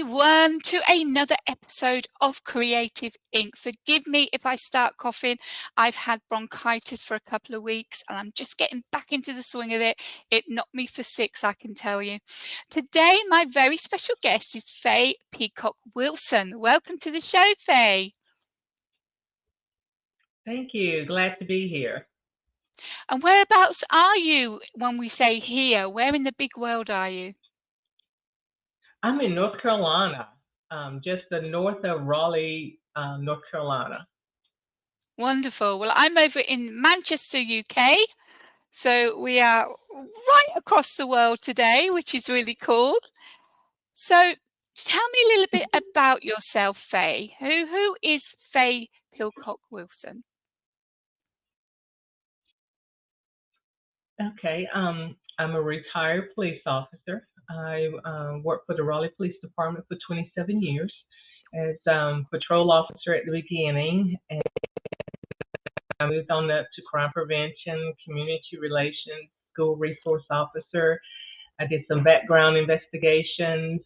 everyone, to another episode of Creative Ink. Forgive me if I start coughing. I've had bronchitis for a couple of weeks and I'm just getting back into the swing of it. It knocked me for six, I can tell you. Today, my very special guest is Faye Peacock Wilson. Welcome to the show, Faye. Thank you. Glad to be here. And whereabouts are you when we say here? Where in the big world are you? I'm in North Carolina, just the north of Raleigh, North Carolina. Wonderful. Well, I'm over in Manchester, UK. So we are right across the world today, which is really cool. So tell me a little bit about yourself, Faye. Who is Faye Peacock Wilson? Okay, I'm a retired police officer. I worked for the Raleigh Police Department for 27 years as patrol officer at the beginning, and I moved on up to crime prevention, community relations, school resource officer. I did some background investigations,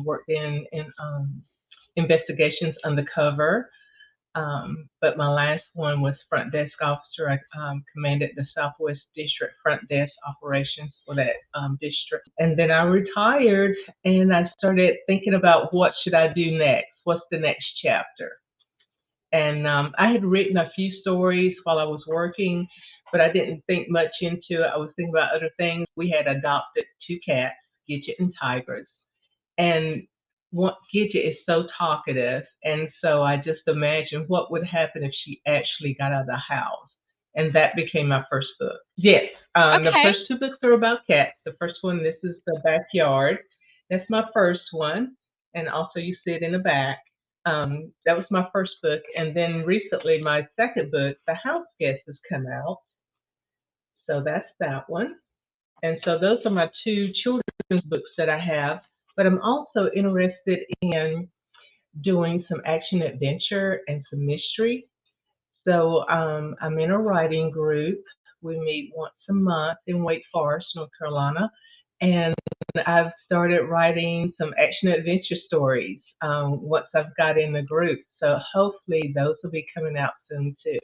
worked in investigations undercover. But my last one was front desk officer. I commanded the Southwest District front desk operations for that district. And then I retired and I started thinking about what should I do next? What's the next chapter? And I had written a few stories while I was working, but I didn't think much into it. I was thinking about other things. We had adopted two cats, Gidget and Tigers. And what Gidget is so talkative, and so I just imagined what would happen if she actually got out of the house, and that became my first book. Yes, the Okay. first two books are about cats. The first one, this is the backyard. That's my first one, and also you see it in the back. That was my first book, and then recently my second book, The House Guest, has come out. So that's that one. And so those are my two children's books that I have. But I'm also interested in doing some action adventure and some mystery. So I'm in a writing group. We meet once a month in Wake Forest, North Carolina. And I've started writing some action adventure stories once I've got in the group. So hopefully those will be coming out soon too.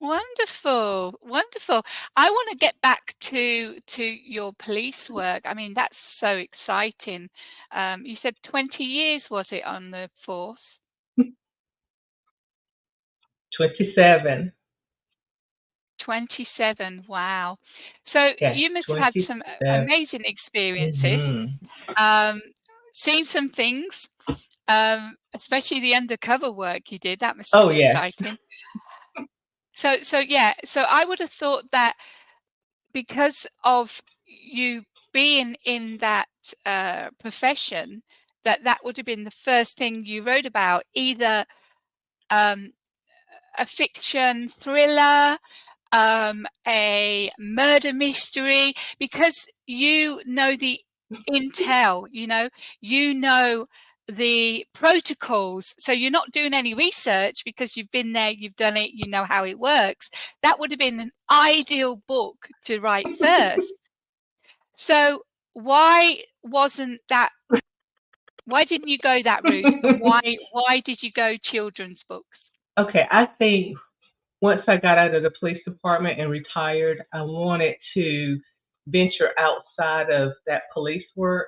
Wonderful. Wonderful. I want to get back to your police work. I mean, that's so exciting. You said 20 years, was it, on the force? 27. 27. Wow. So Yes, you must have had some 27. amazing experiences, Hmm. um, seen some things, especially the undercover work you did. That must have Oh, been yes. exciting. So I would have thought that because of you being in that profession, that would have been the first thing you wrote about, either um, a fiction thriller, a murder mystery, because you know the intel, you know the protocols. So you're not doing any research because you've been there, you've done it, you know how it works. That would have been an ideal book to write first. So why didn't you go that route, and why did you go children's books? Okay, I think once I got out of the police department and retired, I wanted to venture outside of that police work.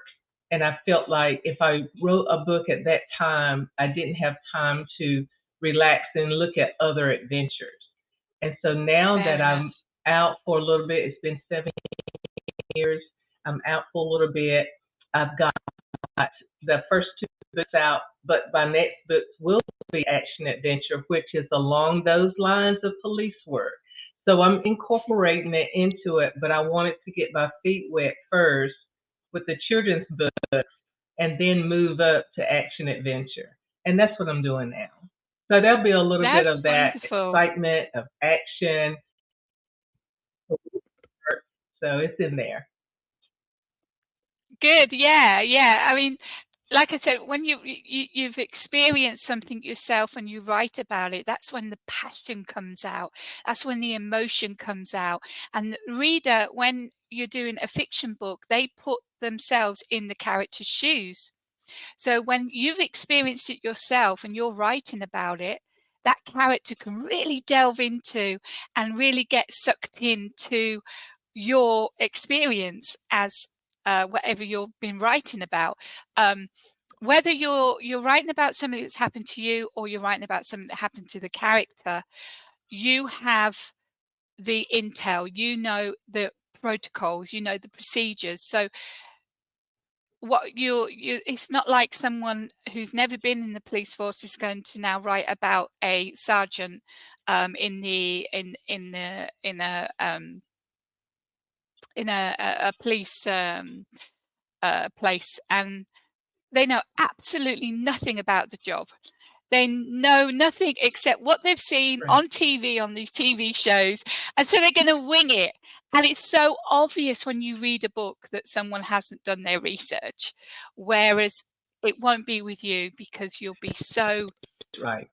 And I felt like if I wrote a book at that time, I didn't have time to relax and look at other adventures. And so now Fair that I'm enough. out for a little bit, it's been 7 years, I'm out for a little bit. I've got the first two books out, but my next books will be action adventure, which is along those lines of police work. So I'm incorporating it into it, but I wanted to get my feet wet first with the children's books and then move up to action adventure. And that's what I'm doing now. So there'll be a little bit That's of that wonderful. excitement of action. So it's in there. Good. Yeah, yeah. I mean, like I said, when you've experienced something yourself and you write about it, that's when the passion comes out. That's when the emotion comes out. And the reader, when you're doing a fiction book, they put themselves in the character's shoes. So when you've experienced it yourself and you're writing about it, that character can really delve into and really get sucked into your experience as whatever you've been writing about. Whether you're writing about something that's happened to you or you're writing about something that happened to the character, you have the intel, you know the protocols, you know the procedures. So what you it's not like someone who's never been in the police force is going to now write about a sergeant in the in a police place, and they know absolutely nothing about the job. They know nothing except what they've seen Right. on TV, on these TV shows, and so they're going to wing it. And it's so obvious when you read a book that someone hasn't done their research, whereas it won't be with you because you'll be so Right.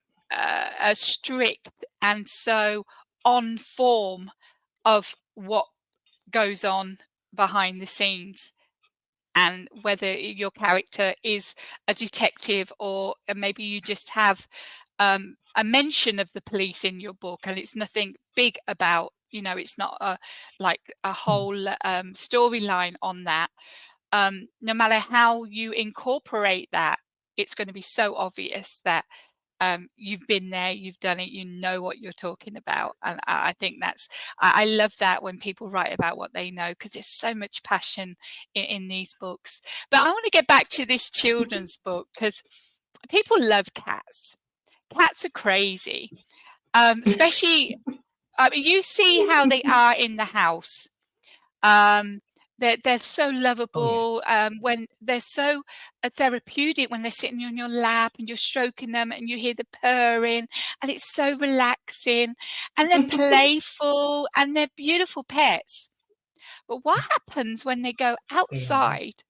strict and so on form of what goes on behind the scenes, and whether your character is a detective or maybe you just have a mention of the police in your book and it's nothing big about, it's not like a whole storyline on that. No matter how you incorporate that, it's going to be so obvious that you've been there, you've done it, you know what you're talking about. And I think I love that when people write about what they know, because there's so much passion in these books. But I want to get back to this children's book because people love cats. Cats are crazy, especially, you see how they are in the house. Um, they're so Oh yeah. lovable, when they're so therapeutic when they're sitting on your lap and you're stroking them and you hear the purring, and it's so relaxing, and they're playful and they're beautiful pets. But what happens when they go They are. outside?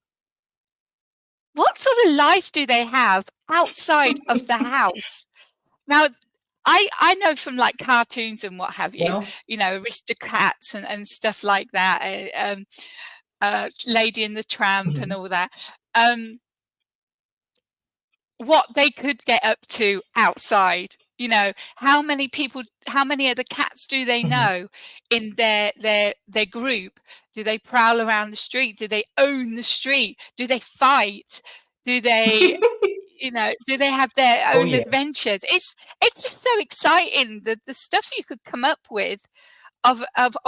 What sort of life do they have outside of the house? Now, I know from like cartoons and what have you, Well, aristocrats and stuff like that. Lady and the Tramp and mhm. all that. What they could get up to outside. How many people, how many other cats do they Mhm. know in their group? Do they prowl around the street? Do they own the street? Do they fight? Do they, do they have their Oh own yeah. adventures? It's just so exciting, the stuff you could come up with of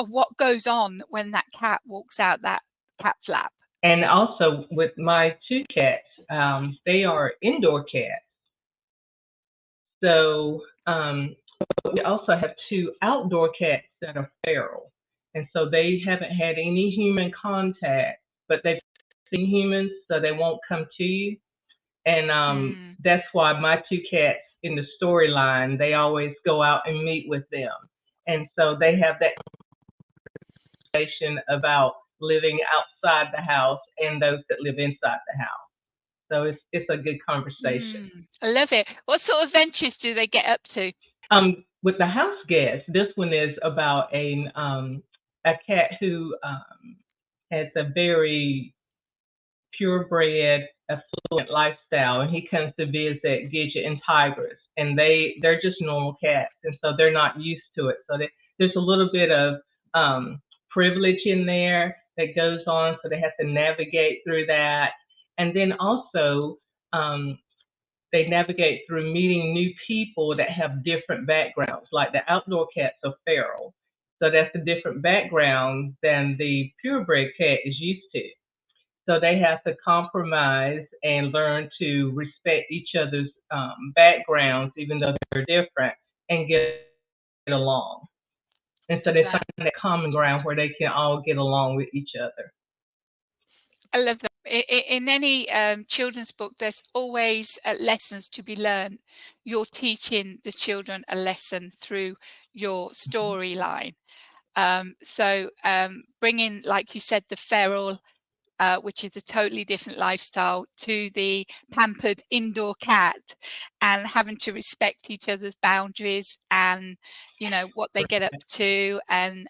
what goes on when that cat walks out that cat flap. And also with my two cats, they are indoor cats. So we also have two outdoor cats that are feral, and so they haven't had any human contact, but they've seen humans, so they won't come to you. And Mm. that's why my two cats in the storyline, they always go out and meet with them, and so they have that conversation about living outside the house and those that live inside the house. So it's a good conversation. I love it. What sort of ventures do they get up to? With the house guest, this one is about a cat who has a very purebred, affluent lifestyle, and he comes to visit Gidget and Tigress, and they're just normal cats, and so they're not used to it. So there's a little bit of um, privilege in there that goes on, so they have to navigate through that, and then also um, they navigate through meeting new people that have different backgrounds. Like the outdoor cats are feral, so that's a different background than the purebred cat is used to. So they have to compromise and learn to respect each other's backgrounds, even though they're different, and get along. And so Love they find that. that common ground where they can all get along with each other. I love that. In any children's book, there's always lessons to be learned. You're teaching the children a lesson through your Mhm. storyline. So bringing, like you said, the feral, which is a totally different lifestyle, to the pampered indoor cat, and having to respect each other's boundaries and what they get up to, and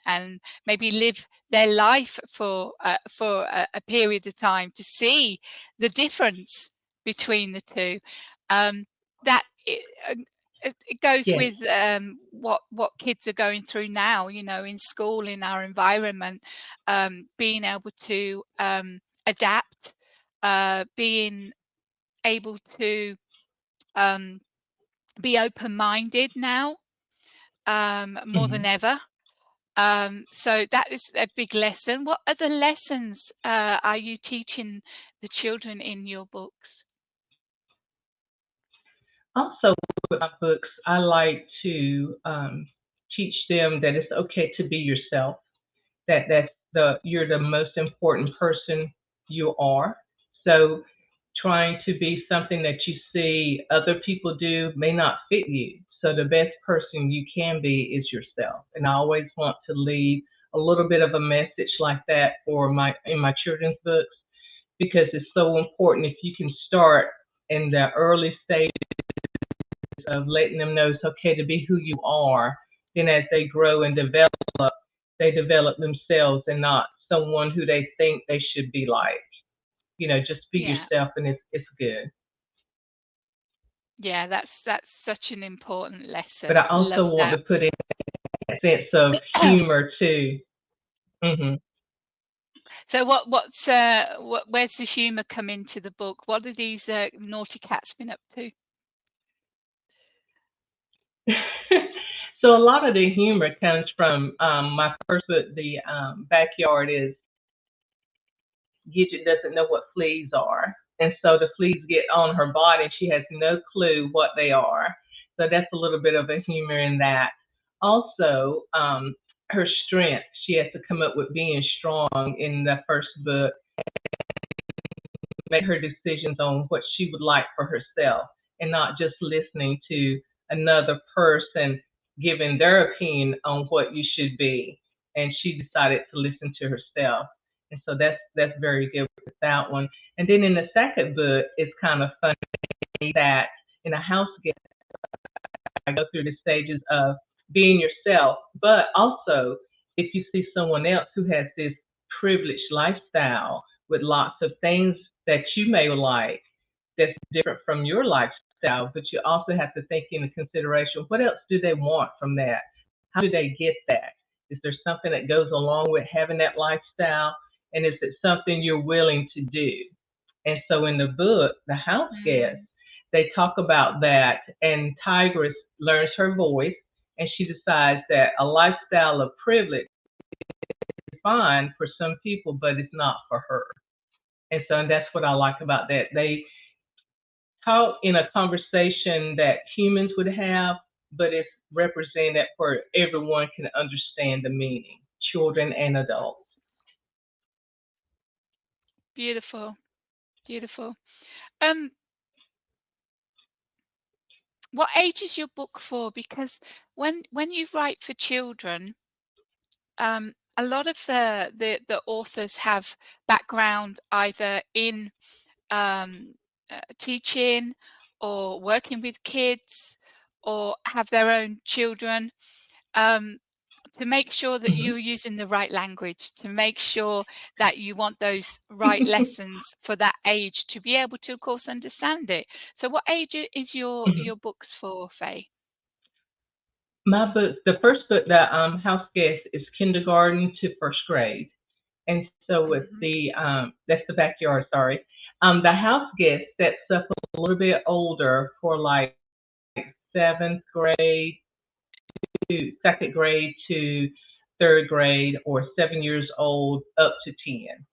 maybe live their life for a period of time to see the difference between the two. That it goes Yes. with what kids are going through now, in school, in our environment, being able to adapt, being able to be open-minded now, more than Mhm. ever. So that is a big lesson. What other lessons are you teaching the children in your books? Also, with my books, I like to teach them that it's okay to be yourself. That's you're the most important person you are. So trying to be something that you see other people do may not fit you. So the best person you can be is yourself. And I always want to leave a little bit of a message like that for my in my children's books because it's so important if you can start in the early stage of letting them know it's okay to be who you are. Then as they grow and develop, they develop themselves and not someone who they think they should be like. Just be Yeah. yourself and it's good. Yeah, that's such an important But lesson. I Love also want that. to put in a sense of humor too. Hmm. So where's the humor come into the book? What are these naughty cats been up to? So a lot of the humor comes from my first book, the backyard is Gidget doesn't know what fleas are. And so the fleas get on her body and she has no clue what they are. So that's a little bit of a humor in that. Also, her strength, she has to come up with being strong in the first book, make her decisions on what she would like for herself and not just listening to another person giving their opinion on what you should be. And she decided to listen to herself. And so that's very good with that one. And then in the second book, it's kind of funny that in a house get I go through the stages of being yourself, but also if you see someone else who has this privileged lifestyle with lots of things that you may like that's different from your lifestyle, but you also have to take into consideration what else do they want from that? How do they get that? Is there something that goes along with having that lifestyle? And is it something you're willing to do? And so in the book, The House Guest, Mm, they talk about that, and Tigress learns her voice, and she decides that a lifestyle of privilege is fine for some people, but it's not for her. And that's what I like about that. They talk in a conversation that humans would have, but it's represented where everyone can understand the meaning, children and adults. beautiful, beautiful. Um, what age is your book for? Because when you write for children, a lot of the authors have background either in teaching or working with kids or have their own children, um, to make sure that Mhm. you're using the right language, to make sure that you want those right lessons for that age to be able to, of course, understand it. So what age is Mhm. your books for, Faye? My book, the first book, the House Guest, is kindergarten to first grade. And so with Mhm. the that's the backyard, sorry. The house guest sets up a little bit older for like seventh grade to second grade to third grade or 7 years old up to 10.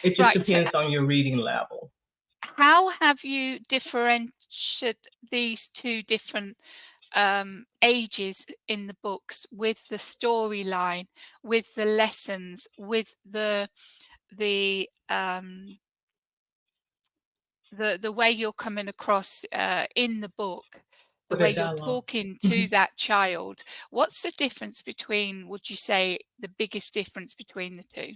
It just Right. So depends on your reading level. how have you differentiated these two different ages in the books with the storyline, with the lessons, with the um, the way you're coming across in the book, the For way the you're dialogue. talking to Mhm. that child? What's the difference between? Would you say the biggest difference between the two?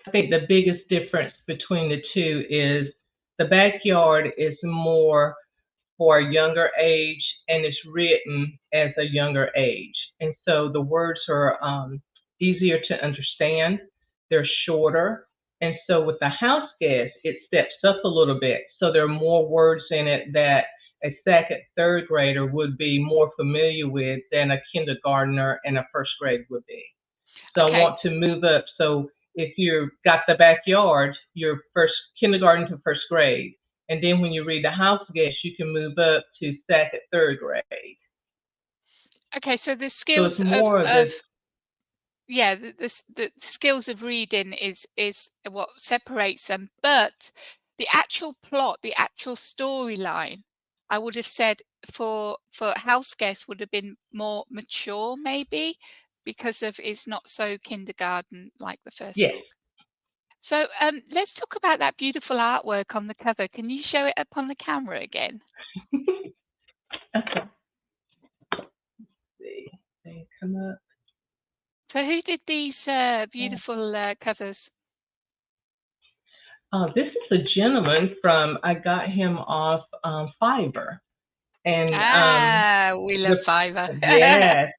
I think the biggest difference between the two is the backyard is more for a younger age and it's written as a younger age. And so the words are easier to understand, they're shorter, And so with the house guest, it steps up a little bit. So there are more words in it that a second, third grader would be more familiar with than a kindergartner and a first grade would be. So I Okay. want to move up. So if you've got the backyard, you're first kindergarten to first grade. And then when you read the house guest, you can move up to second, third grade. Okay, so the So it's skills more of of this, yeah, the skills of reading is what separates them, but the actual plot, the actual storyline, I would have said for House Guest would have been more mature maybe because of it's not so kindergarten like the first yes. book. So let's talk about that beautiful artwork on the cover. Can you show it up on the camera again? Okay. See, they come up. So who did these Yeah. beautiful covers? This is a gentleman from, I got him off Fiverr. And We love the, Fiverr. yes.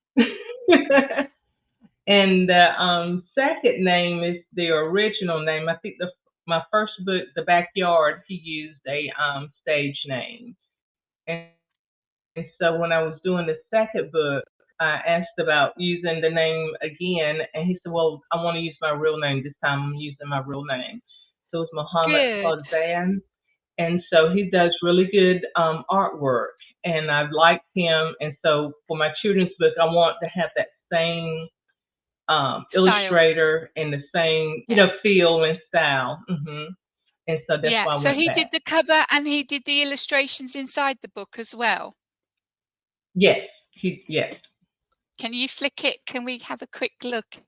And the second name is the original name. I think my first book, The Backyard, he used a stage name. And so when I was doing the second book, I asked about using the name again, and he said, "Well, I want to use my real name this time. I'm using my real name." So it's Muhammad Good Fawzan, and so he does really good artwork, and I've liked him. And so for my children's book, I want to have that same style. illustrator and the same, Yeah. feel and style. And so that's Yeah. why I So went he did back. the cover and he did the illustrations inside the book as well. Yes, yes. Can you flick it? Can we have a quick look?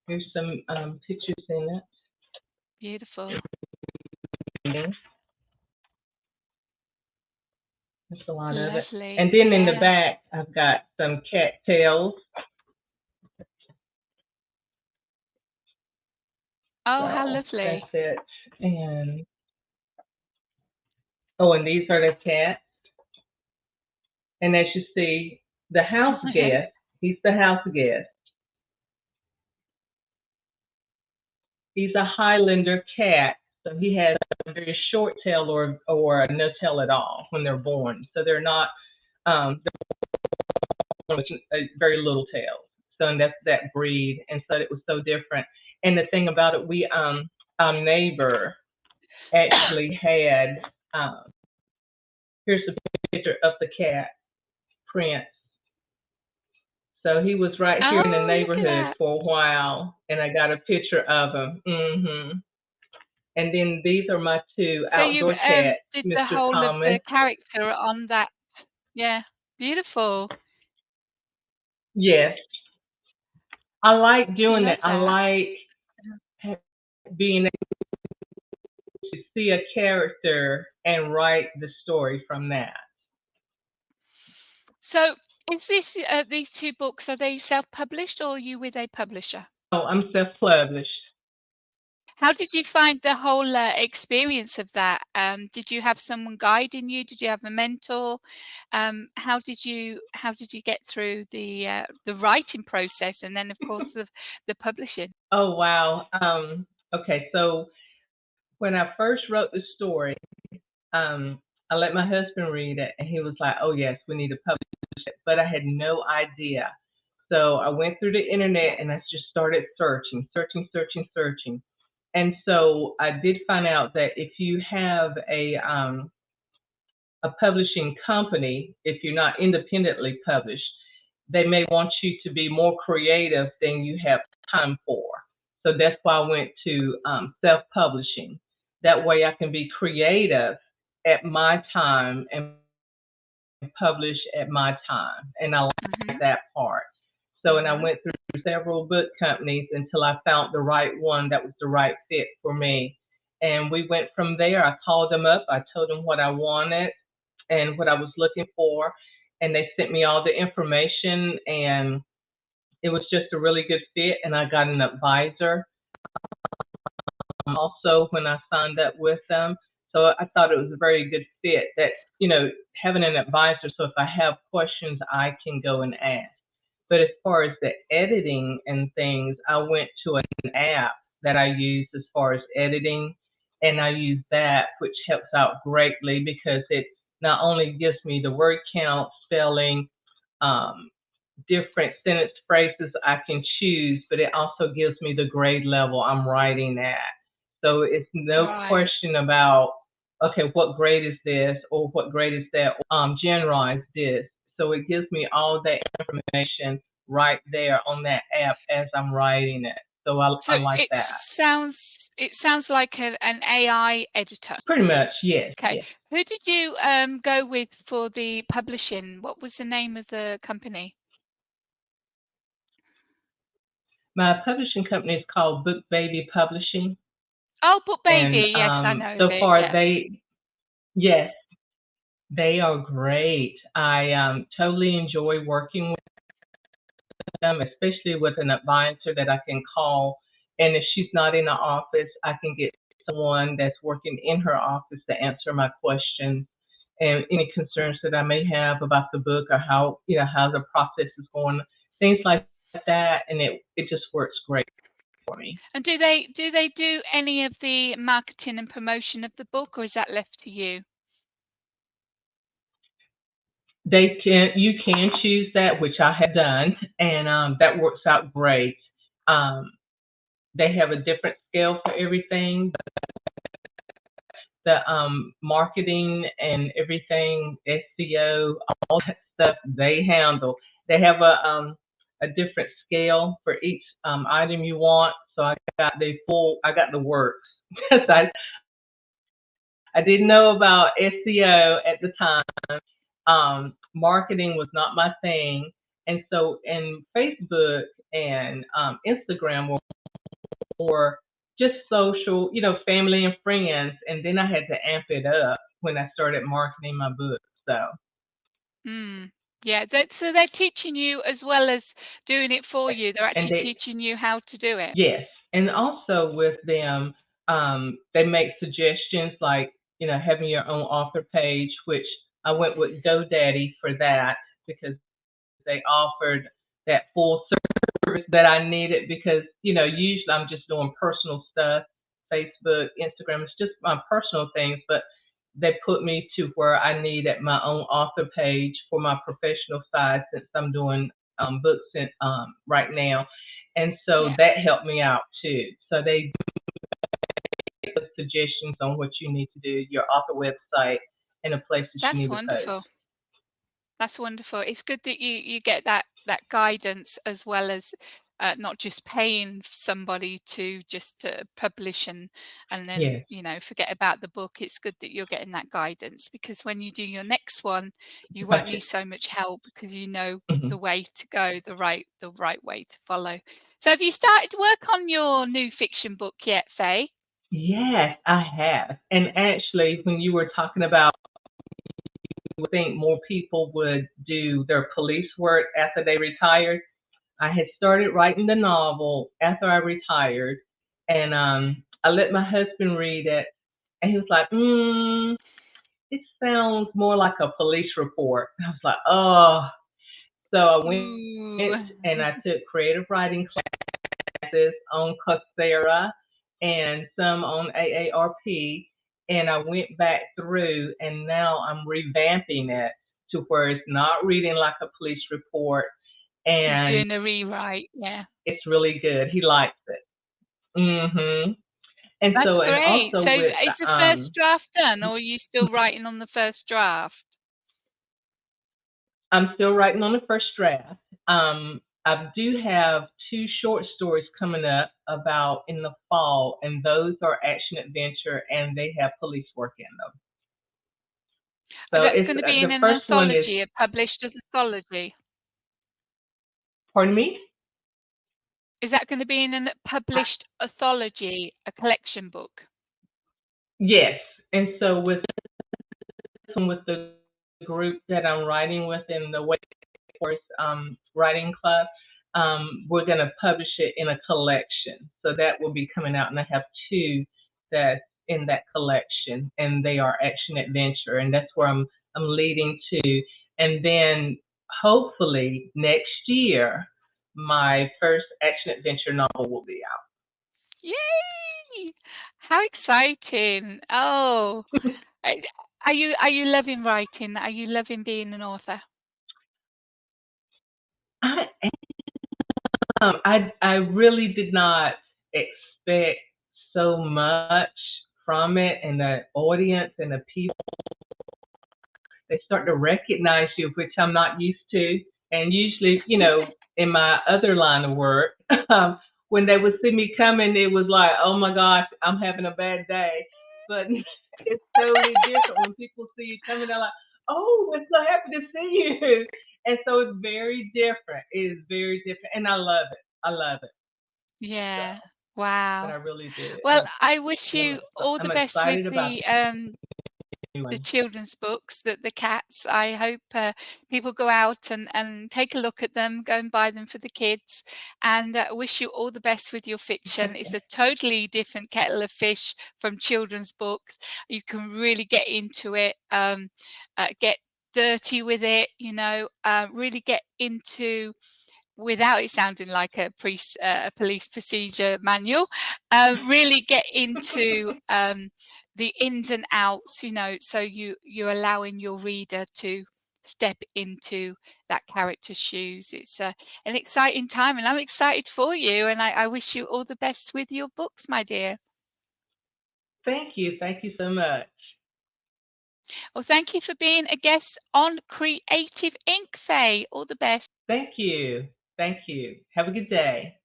Here's some pictures in Beautiful. it. There's a lot of it. And Lovely. then in the Yeah. back, I've got some cattails. Oh, how So that's lovely. it. And oh, and these are the cats. And as you see, the house guest, he's the house guest. He's a Highlander cat. So he has a very short tail or no tail at all when they're born. So they're not they're born with very little tails. So and that's that breed. And so it was so different. And the thing about it, we our neighbor actually had here's a picture of the cat, Prince. So he was right here in the Oh, look at neighborhood that. for a while, and I got a picture of him. And then these are my two So you outdoor cats, did the Mr. whole of Thomas. the character on that. Yeah. Beautiful. Yes, I like doing that. Love I that. like being able to see a character and write the story from that. So is this these two books, are they self-published or are you with a publisher? Oh, I'm self-published. How did you find the whole experience of that? Did you have someone guiding you? Did you have a mentor? How did you get through the writing process and then of course the publishing? Oh wow. Okay, so when I first wrote the story, um, I let my husband read it, and he was like, "Oh yes, we need to publish it," but I had no idea. So I went through the internet Yeah. and I just started searching. And so I did find out that if you have a publishing company, if you're not independently published, they may want you to be more creative than you have time for. So that's why I went to self-publishing. That way I can be creative at my time and publish at my time. And I like Mhm. that part. So, and I Mhm. went through several book companies until I found the right one that was the right fit for me. And we went from there. I called them up. I told them what I wanted and what I was looking for. And they sent me all the information, and it was just a really good fit. And I got an advisor also when I signed up with them. So I thought it was a very good fit that, having an advisor. So if I have questions, I can go and ask. But as far as the editing and things, I went to an app that I use as far as editing, and I use that, which helps out greatly because it not only gives me the word count, spelling, um, different sentence phrases I can choose, but it also gives me the grade level I'm writing at. So it's no Right. question about, okay, what grade is this or what grade is that, generalize this. So it gives me all that information right there on that app as I'm writing it. So I So like that. it sounds like an AI editor. Pretty much, yes, Okay. yes. Who did you go with for the publishing? What was the name of the company? My publishing company is called Book Baby Publishing, Oh, Book and Baby. Yes, I know of so it. far Yeah. yes, they are great. I totally enjoy working with them, especially with an advisor that I can call. And if she's not in the office, I can get someone that's working in her office to answer my questions and any concerns that I may have about the book or how how the process is going, things like that. And it just works great for me. And do they do any of the marketing and promotion of the book, or is that left to you? You can choose that, which I have done, and that works out great. Um, they have a different scale for everything. The marketing and everything, SEO, all that stuff they handle. They have a different scale for each item you want. So I got the works. I didn't know about SEO at the time. Marketing was not my thing. And so in Facebook and Instagram were more just social, family and friends. And then I had to amp it up when I started marketing my book. So, Mm. Yeah, so they're teaching you as well as doing it for you. They're and actually teaching you how to do it. yes. And also with them, they make suggestions like, having your own author page, which I went with GoDaddy for that because they offered that full service that I needed because, usually I'm just doing personal stuff, Facebook, Instagram, it's just my personal things, but they put me to where I needed my own author page for my professional side since I'm doing books right now. And so Yeah, that helped me out too. So they give suggestions on what you need to do, your author website, and the places you that's need to post. wonderful. That's wonderful. It's good that you get that guidance as well as not just paying somebody to just publish and then Yes, forget about the book. It's good that you're getting that guidance because when you do your next one, you won't gotcha. need so much help because you know the Mhm. way to go, the right way to follow. So have you started to work on your new fiction book yet, Faye? Yes, I have. And actually, when you were talking about, I think more people would do their police work after they retired. I had started writing the novel after I retired, and I let my husband read it, and he was like, it sounds more like a police report. I was like, oh. So I Ooh. went and I took creative writing classes on Coursera and some on AARP. And I went back through and now I'm revamping it to where it's not reading like a police report You're and doing a rewrite, yeah. it's really good. He likes it. And That's so, and great. also So with, is the first draft done, or are you still writing on the first draft? I'm still writing on the first draft. I do have two short stories coming up about in the fall, and those are action adventure, and they have police work in them. So That's it's gonna be in the an first one is, anthology, a published anthology. pardon me. Is that gonna be in a I, published anthology, a collection book? yes, and so with the group that I'm writing with in the Wake Forest Writing Club, we're going to publish it in a collection. So that will be coming out, and I have two that's in that collection, and they are action adventure, and that's where I'm leading to. And then hopefully next year, my first action adventure novel will be out. Yay! How exciting. Oh, I- are you loving writing? Are you loving being an author? I I really did not expect so much from it, and the audience and the people, they start to recognize you, which I'm not used to. And usually, in my other line of work, when they would see me coming, it was like, oh my gosh, I'm having a bad day. But it's totally different when people see you coming. They're like, oh, we're so happy to see you. And so it's very different. It is very different, and I love it. I love it. So, Yeah. but I Wow. really do. Well, I wish And you all the I'm best with excited about the it. children's books, the cats. I hope people go out and take a look at them, go and buy them for the kids, and wish you all the best with your fiction. It's a totally different kettle of fish from children's books. You can really get into it, get dirty with it, really get into, without it sounding like a police procedure manual, really get into the ins and outs, so you're allowing your reader to step into that character's shoes. It's an exciting time, and I'm excited for you, and I wish you all the best with your books, my dear. Thank you. Thank you so much. Well, thank you for being a guest on Creative Ink, Faye. All the best. Thank you. Thank you. Have a good day.